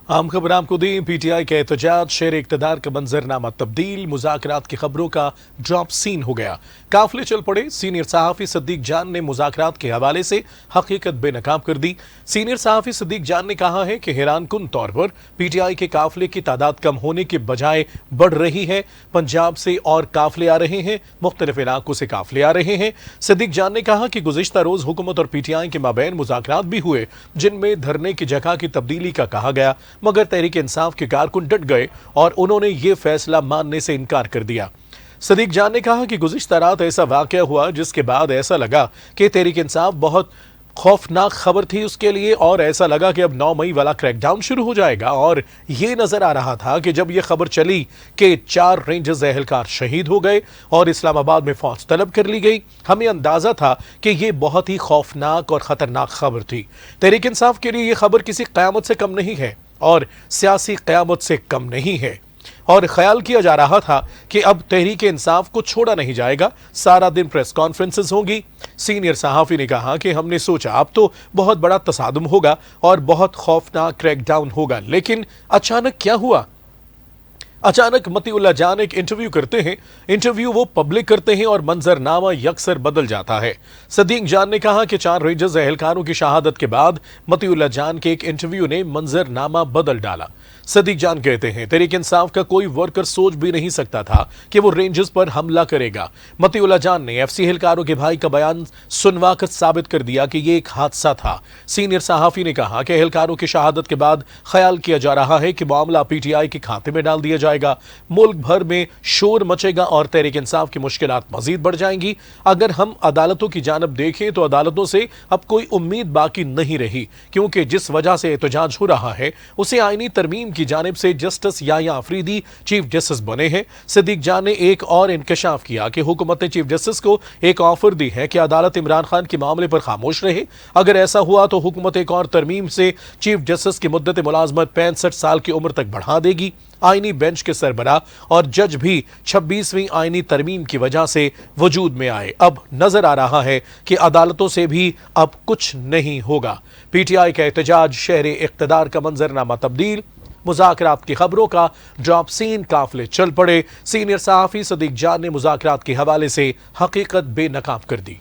आम खबर आपको दी। पीटीआई के एहतजाज, शेर इक़्तिदार का मंजरनामा तब्दील, मुज़ाकरात की खबरों का ड्रॉप सीन हो गया। काफिले चल पड़े। सीनियर सहाफ़ी सिद्दीक जान ने मुज़ाकरात के हवाले से हकीकत बेनकाब कर दी। सीनियर सहाफ़ी सिद्दीक जान ने कहा है कि हैरानकुन तौर पर पीटीआई के काफिले की तादाद कम होने के बजाय बढ़ रही है। पंजाब से और काफिले आ रहे हैं, मुख्तलिफ इलाकों से काफिले आ रहे हैं। सिद्दीक जान ने कहा कि गुज़िश्ता रोज हुकूमत और पीटीआई के माबैन मुज़ाकरात भी हुए, जिनमें धरने की जगह की तब्दीली का कहा गया, मगर तहरीक इंसाफ के कारकुन डट गए और उन्होंने ये फैसला मानने से इनकार कर दिया। सिद्दीक जान ने कहा कि गुज़िश्ता रात ऐसा वाक़या हुआ जिसके बाद ऐसा लगा कि तहरीक इंसाफ बहुत खौफनाक खबर थी उसके लिए, और ऐसा लगा कि अब 9 मई वाला क्रैकडाउन शुरू हो जाएगा। और ये नजर आ रहा था कि जब यह खबर चली कि 4 रेंजर्स एहलकार शहीद हो गए और इस्लामाबाद में फौज तलब कर ली गई, हमें अंदाजा था कि यह बहुत ही खौफनाक और खतरनाक खबर थी। तहरीक इंसाफ के लिए यह खबर किसी क़यामत से कम नहीं है और सियासी क़यामत से कम नहीं है, और ख्याल किया जा रहा था कि अब तहरीक इंसाफ को छोड़ा नहीं जाएगा। सारा दिन प्रेस कॉन्फ्रेंसेस होंगी। सीनियर सहाफ़ी ने कहा कि हमने सोचा अब तो बहुत बड़ा तसादुम होगा और बहुत खौफनाक क्रैकडाउन होगा, लेकिन अचानक क्या हुआ? अचानक मतीउल्लाह जान एक इंटरव्यू करते हैं। इंटरव्यू वो पब्लिक करते हैं और मंजरनामा यकसर बदल जाता है। सिद्दीक जान ने कहा कि 4 रेंजर्स एहलकारों की शहादत के बाद मतीउल्लाह जान के एक इंटरव्यू ने मंजरनामा बदल डाला। सिद्दीक जान कहते हैं तहरीक इंसाफ का कोई वर्कर सोच भी नहीं सकता था कि वो रेंजर्स पर हमला करेगा। मतीउल्लाह जान ने एफसी एहलकारों के भाई का बयान सुनवाकर साबित कर दिया कि ये एक हादसा था। सीनियर सहाफ़ी ने कहा कि एहलकारों की शहादत के बाद ख्याल किया जा रहा है कि मामला पीटीआई के खाते में डाल दिया जाएगा। मुल्क भर में शोर मचेगा और तहरीक इंसाफ की मुश्किलात मजीद बढ़ जाएंगी। अगर हम अदालतों की जानब देखें तो अदालतों से अब कोई उम्मीद बाकी नहीं रही, क्योंकि जिस वजह से एहतजाज हो रहा है उसे आईनी तरमीम की जानिब से justice Yahya Afridi chief justice बने हैं। सिद्दीक जान ने एक और इंकशाफ किया कि हुकूमत ने चीफ जस्टिस को एक ऑफर दी है कि अदालत इमरान खान के मामले पर खामोश रहे। अगर ऐसा हुआ तो हुकूमत एक और तरमीम से चीफ जस्टिस की मुद्दत मुलाजमत 65 साल की उम्र तक बढ़ा देगी। आईनी बेंच के सरबराह और जज भी 26वीं आईनी तरमीम की वजह से वजूद में आए। अब नजर आ रहा है कि अदालतों से भी अब कुछ नहीं होगा। पीटीआई का एहतजाज, शहर इक़्तिदार का मंजरनामा तब्दील, मुज़ाकरात की खबरों का ड्रॉप सीन, काफिले चल पड़े। सीनियर सहाफ़ी सिद्दीक जान ने मुज़ाकरात के हवाले से हकीकत बेनकाब कर दी।